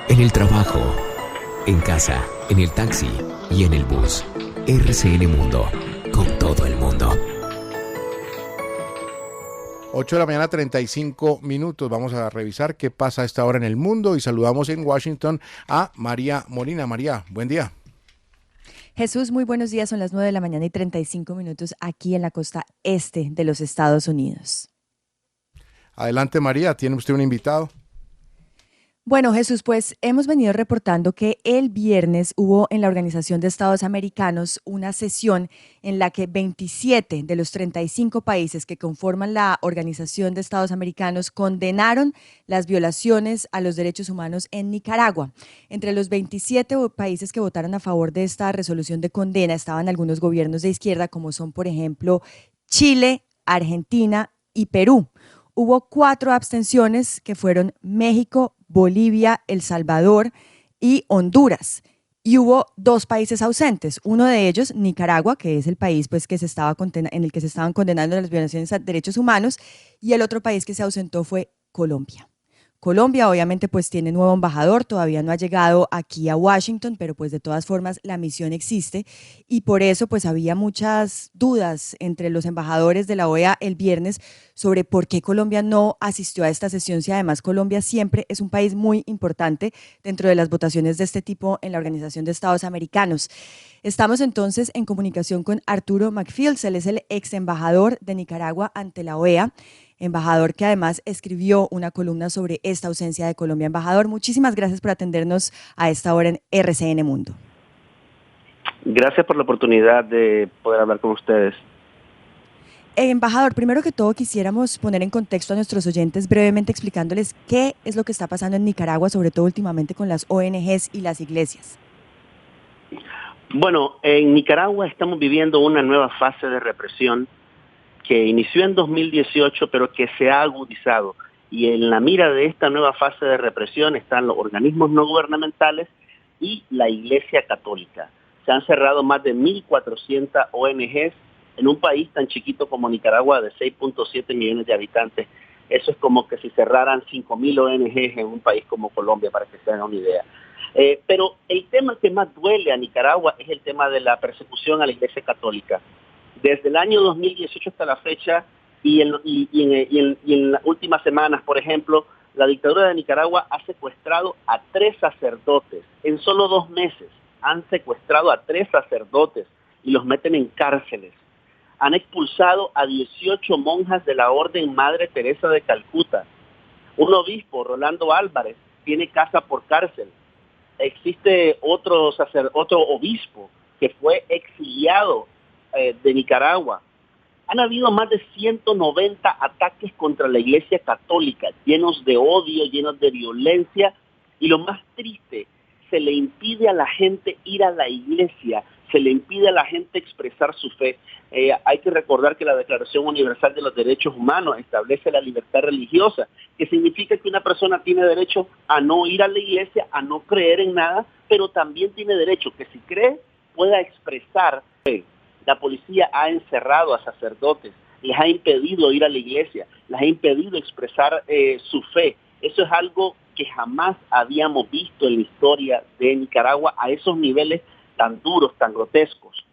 en el trabajo, en casa, en el taxi y en el bus. RCN Mundo, con todo el mundo. 8 de la mañana, 35 minutos. Vamos a revisar qué pasa a esta hora en el mundo y saludamos en Washington a María Molina. María, buen día. Jesús, muy buenos días. Son las 9 de la mañana y 35 minutos aquí en la costa este de los Estados Unidos. Adelante, María. ¿Tiene usted un invitado? Bueno, Jesús, pues hemos venido reportando que el viernes hubo en la Organización de Estados Americanos una sesión en la que 27 de los 35 países que conforman la Organización de Estados Americanos condenaron las violaciones a los derechos humanos en Nicaragua. Entre los 27 países que votaron a favor de esta resolución de condena estaban algunos gobiernos de izquierda, como son, por ejemplo, Chile, Argentina y Perú. Hubo 4 abstenciones que fueron México, Bolivia, El Salvador y Honduras. Y hubo 2 países ausentes, uno de ellos, Nicaragua, que es el país pues, que en el que se estaban condenando las violaciones a derechos humanos, y el otro país que se ausentó fue Colombia. Colombia obviamente pues tiene nuevo embajador, todavía no ha llegado aquí a Washington, pero pues de todas formas la misión existe y por eso pues había muchas dudas entre los embajadores de la OEA el viernes sobre por qué Colombia no asistió a esta sesión, si además Colombia siempre es un país muy importante dentro de las votaciones de este tipo en la Organización de Estados Americanos. Estamos entonces en comunicación con Arturo McFields, él es el ex embajador de Nicaragua ante la OEA, embajador que además escribió una columna sobre esta ausencia de Colombia. Embajador, muchísimas gracias por atendernos a esta hora en RCN Mundo. Gracias por la oportunidad de poder hablar con ustedes. Embajador, primero que todo quisiéramos poner en contexto a nuestros oyentes brevemente explicándoles qué es lo que está pasando en Nicaragua, sobre todo últimamente con las ONGs y las iglesias. Bueno, en Nicaragua estamos viviendo una nueva fase de represión que inició en 2018, pero que se ha agudizado. Y en la mira de esta nueva fase de represión están los organismos no gubernamentales y la Iglesia Católica. Se han cerrado más de 1.400 ONGs en un país tan chiquito como Nicaragua de 6.7 millones de habitantes. Eso es como que si cerraran 5.000 ONGs en un país como Colombia, para que se hagan una idea. Pero el tema que más duele a Nicaragua es el tema de la persecución a la Iglesia Católica. Desde el año 2018 hasta la fecha y en las últimas semanas, por ejemplo, la dictadura de Nicaragua ha secuestrado a 3 sacerdotes. En solo 2 meses han secuestrado a 3 sacerdotes y los meten en cárceles. Han expulsado a 18 monjas de la Orden Madre Teresa de Calcuta. Un obispo, Rolando Álvarez, tiene casa por cárcel. Existe otro obispo que fue exiliado de Nicaragua. Han habido más de 190 ataques contra la Iglesia Católica, llenos de odio, llenos de violencia, y lo más triste, se le impide a la gente ir a la iglesia, se le impide a la gente expresar su fe. Hay que recordar que la Declaración Universal de los Derechos Humanos establece la libertad religiosa, que significa que una persona tiene derecho a no ir a la iglesia, a no creer en nada, pero también tiene derecho que si cree pueda expresar fe. La policía ha encerrado a sacerdotes, les ha impedido ir a la iglesia, les ha impedido expresar su fe. Eso es algo que jamás habíamos visto en la historia de Nicaragua a esos niveles tan duros, tan grotescos.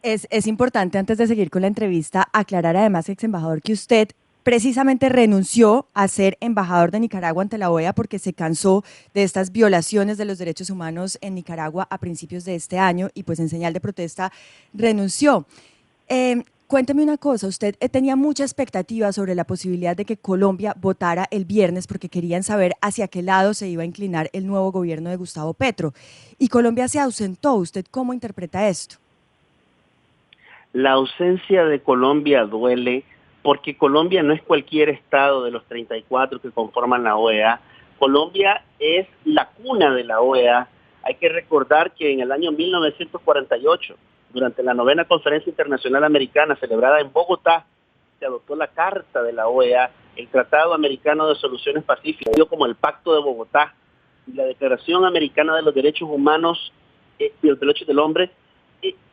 Es importante, antes de seguir con la entrevista, aclarar además, ex embajador, que usted precisamente renunció a ser embajador de Nicaragua ante la OEA porque se cansó de estas violaciones de los derechos humanos en Nicaragua a principios de este año y pues en señal de protesta renunció. Cuénteme una cosa, usted tenía mucha expectativa sobre la posibilidad de que Colombia votara el viernes porque querían saber hacia qué lado se iba a inclinar el nuevo gobierno de Gustavo Petro y Colombia se ausentó. ¿Usted cómo interpreta esto? La ausencia de Colombia duele porque Colombia no es cualquier estado de los 34 que conforman la OEA. Colombia es la cuna de la OEA. Hay que recordar que en el año 1948, durante la 9ª Conferencia Internacional Americana celebrada en Bogotá, se adoptó la Carta de la OEA, el Tratado Americano de Soluciones Pacíficas, como el Pacto de Bogotá, y la Declaración Americana de los Derechos Humanos y los Derechos del Hombre,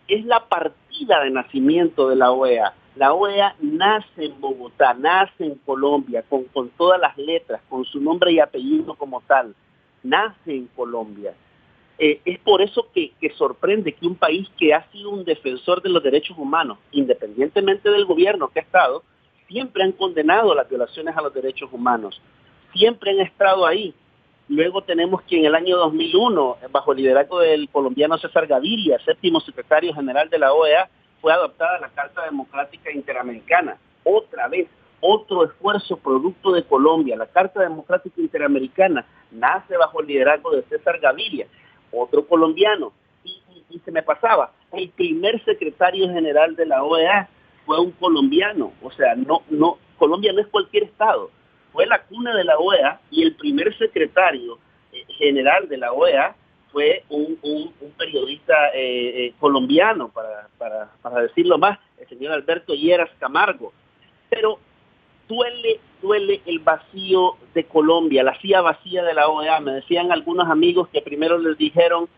es la partida de nacimiento de la OEA. La OEA nace en Bogotá, nace en Colombia, con todas las letras, con su nombre y apellido como tal. Nace en Colombia. Es por eso que sorprende que un país que ha sido un defensor de los derechos humanos, independientemente del gobierno que ha estado, siempre han condenado las violaciones a los derechos humanos. Siempre han estado ahí. Luego tenemos que en el año 2001, bajo el liderazgo del colombiano César Gaviria, séptimo secretario general de la OEA, fue adoptada la Carta Democrática Interamericana. Otra vez, otro esfuerzo producto de Colombia. La Carta Democrática Interamericana nace bajo el liderazgo de César Gaviria, otro colombiano. Y se me pasaba, el primer secretario general de la OEA fue un colombiano. O sea, Colombia no es cualquier estado. Fue la cuna de la OEA y el primer secretario general de la OEA fue un periodista colombiano, para decirlo más, el señor Alberto Lleras Camargo. Pero duele el vacío de Colombia, la silla vacía de la OEA. Me decían algunos amigos que primero les dijeron,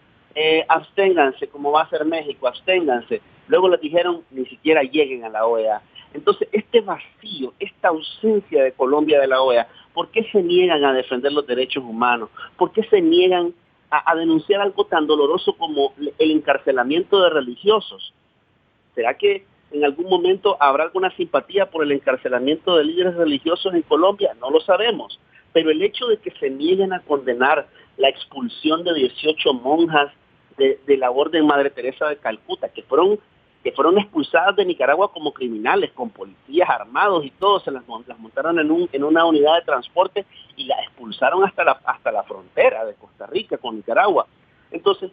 absténganse, como va a ser México, absténganse. Luego les dijeron, ni siquiera lleguen a la OEA. Entonces, este vacío, esta ausencia de Colombia de la OEA, ¿por qué se niegan a defender los derechos humanos? ¿Por qué se niegan a denunciar algo tan doloroso como el encarcelamiento de religiosos? ¿Será que en algún momento habrá alguna simpatía por el encarcelamiento de líderes religiosos en Colombia? No lo sabemos. Pero el hecho de que se nieguen a condenar la expulsión de 18 monjas de la Orden Madre Teresa de Calcuta, que fueron expulsadas de Nicaragua como criminales, con policías armados y todo, se las montaron en una unidad de transporte y las expulsaron hasta la frontera de Costa Rica con Nicaragua. Entonces,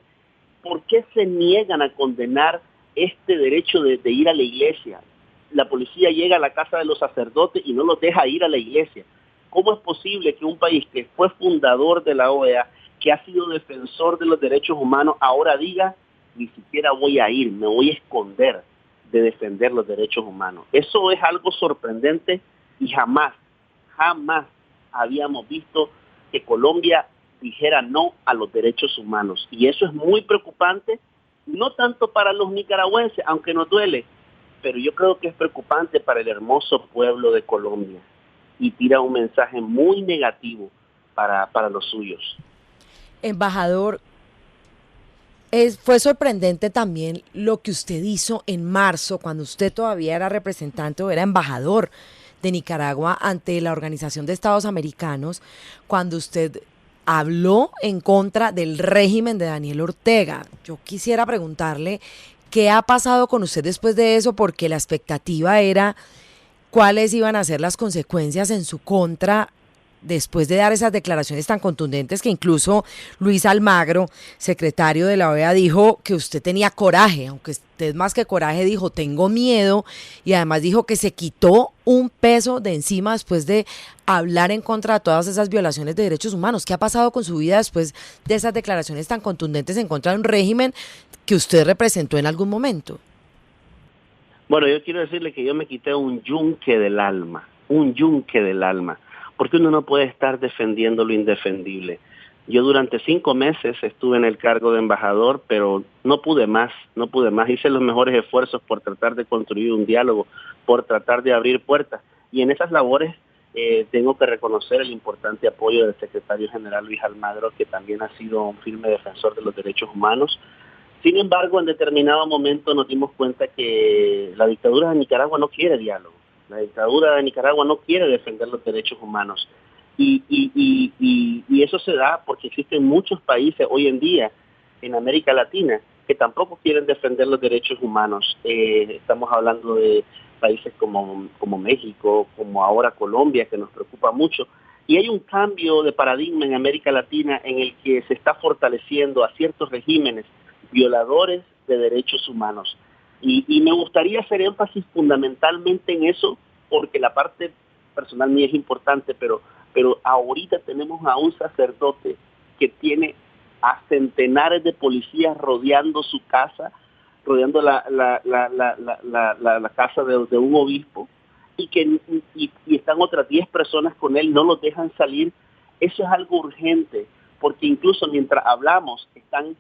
¿por qué se niegan a condenar este derecho de ir a la iglesia? La policía llega a la casa de los sacerdotes y no los deja ir a la iglesia. ¿Cómo es posible que un país que fue fundador de la OEA, que ha sido defensor de los derechos humanos, ahora diga, ni siquiera voy a ir, me voy a esconder de defender los derechos humanos? Eso es algo sorprendente y jamás habíamos visto que Colombia dijera no a los derechos humanos. Y eso es muy preocupante, no tanto para los nicaragüenses, aunque nos duele, pero yo creo que es preocupante para el hermoso pueblo de Colombia y tira un mensaje muy negativo para los suyos. Embajador, fue sorprendente también lo que usted hizo en marzo, cuando usted todavía era representante o era embajador de Nicaragua ante la Organización de Estados Americanos, cuando usted habló en contra del régimen de Daniel Ortega. Yo quisiera preguntarle qué ha pasado con usted después de eso, porque la expectativa era cuáles iban a ser las consecuencias en su contra después de dar esas declaraciones tan contundentes, que incluso Luis Almagro, secretario de la OEA, dijo que usted tenía coraje, aunque usted más que coraje dijo tengo miedo, y además dijo que se quitó un peso de encima después de hablar en contra de todas esas violaciones de derechos humanos. ¿Qué ha pasado con su vida después de esas declaraciones tan contundentes en contra de un régimen que usted representó en algún momento? Bueno, yo quiero decirle que yo me quité un yunque del alma, porque uno no puede estar defendiendo lo indefendible. Yo durante 5 meses estuve en el cargo de embajador, pero no pude más. Hice los mejores esfuerzos por tratar de construir un diálogo, por tratar de abrir puertas. Y en esas labores tengo que reconocer el importante apoyo del secretario general Luis Almagro, que también ha sido un firme defensor de los derechos humanos. Sin embargo, en determinado momento nos dimos cuenta que la dictadura de Nicaragua no quiere diálogo. La dictadura de Nicaragua no quiere defender los derechos humanos. Y eso se da porque existen muchos países hoy en día en América Latina que tampoco quieren defender los derechos humanos. Estamos hablando de países como México, como ahora Colombia, que nos preocupa mucho. Y hay un cambio de paradigma en América Latina en el que se está fortaleciendo a ciertos regímenes violadores de derechos humanos. Y me gustaría hacer énfasis fundamentalmente en eso, porque la parte personal mía es importante, pero ahorita tenemos a un sacerdote que tiene a centenares de policías rodeando su casa, rodeando la casa de un obispo, y están otras 10 personas con él, no los dejan salir. Eso es algo urgente, porque incluso mientras hablamos están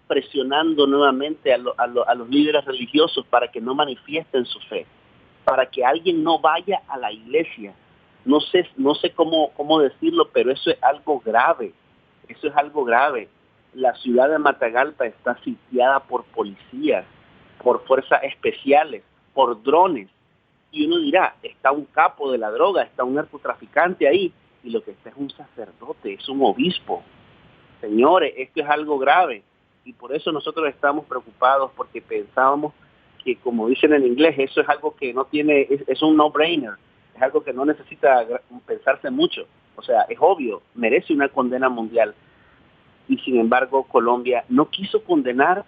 presionando nuevamente a los líderes religiosos para que no manifiesten su fe. para que alguien no vaya a la iglesia. No sé cómo decirlo, pero eso es algo grave. Eso es algo grave. La ciudad de Matagalpa está sitiada por policías, por fuerzas especiales, por drones. Y uno dirá, está un capo de la droga, está un narcotraficante ahí, y lo que está es un sacerdote, es un obispo. Señores, esto es algo grave, y por eso nosotros estamos preocupados, porque pensábamos que, como dicen en inglés, eso es algo que no tiene, es un no-brainer, es algo que no necesita pensarse mucho. O sea, es obvio, merece una condena mundial. Y sin embargo, Colombia no quiso condenar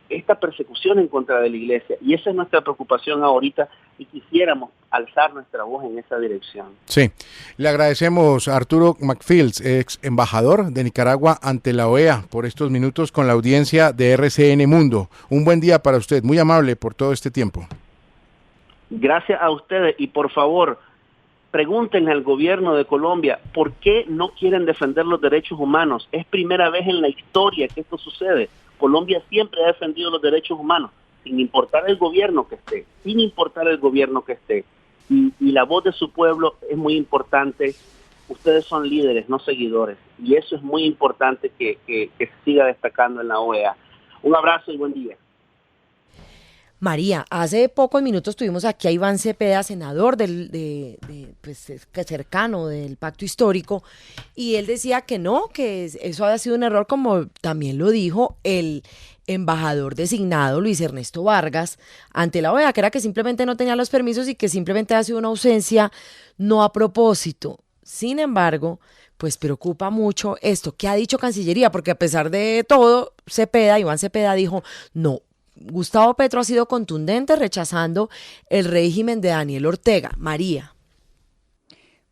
esta persecución en contra de la iglesia, y esa es nuestra preocupación ahorita, y quisiéramos alzar nuestra voz en esa dirección. Sí, le agradecemos a Arturo McFields, ex embajador de Nicaragua ante la OEA, por estos minutos con la audiencia de RCN Mundo. Un buen día para usted, muy amable por todo este tiempo. Gracias a ustedes, y por favor, pregúntenle al gobierno de Colombia por qué no quieren defender los derechos humanos. Es primera vez en la historia que esto sucede. Colombia siempre ha defendido los derechos humanos, sin importar el gobierno que esté, sin importar el gobierno que esté. Y la voz de su pueblo es muy importante. Ustedes son líderes, no seguidores. Y eso es muy importante que se siga destacando en la OEA. Un abrazo y buen día. María, hace pocos minutos tuvimos aquí a Iván Cepeda, senador cercano del Pacto Histórico, y él decía que no, que eso había sido un error, como también lo dijo el embajador designado Luis Ernesto Vargas ante la OEA, que era que simplemente no tenía los permisos y que simplemente ha sido una ausencia no a propósito. Sin embargo, pues preocupa mucho esto. ¿Qué ha dicho Cancillería? Porque a pesar de todo, Iván Cepeda dijo, no, Gustavo Petro ha sido contundente rechazando el régimen de Daniel Ortega. María.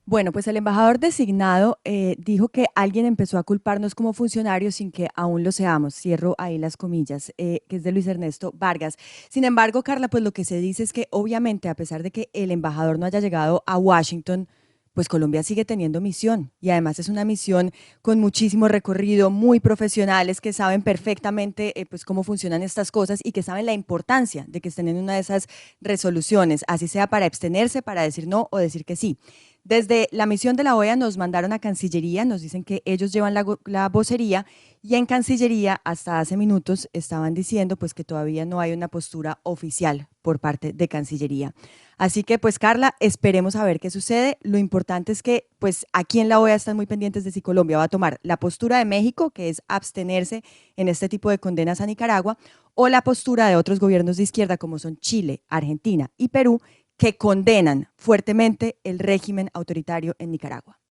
Bueno, pues el embajador designado dijo que alguien empezó a culparnos como funcionarios sin que aún lo seamos. Cierro ahí las comillas, que es de Luis Ernesto Vargas. Sin embargo, Carla, pues lo que se dice es que obviamente, a pesar de que el embajador no haya llegado a Washington, pues Colombia sigue teniendo misión, y además es una misión con muchísimo recorrido, muy profesionales que saben perfectamente pues cómo funcionan estas cosas y que saben la importancia de que estén en una de esas resoluciones, así sea para abstenerse, para decir no o decir que sí. Desde la misión de la OEA nos mandaron a Cancillería, nos dicen que ellos llevan la vocería, y en Cancillería hasta hace minutos estaban diciendo pues que todavía no hay una postura oficial por parte de Cancillería. Así que pues Carla, esperemos a ver qué sucede. Lo importante es que pues aquí en la OEA están muy pendientes de si Colombia va a tomar la postura de México, que es abstenerse en este tipo de condenas a Nicaragua, o la postura de otros gobiernos de izquierda como son Chile, Argentina y Perú, que condenan fuertemente el régimen autoritario en Nicaragua.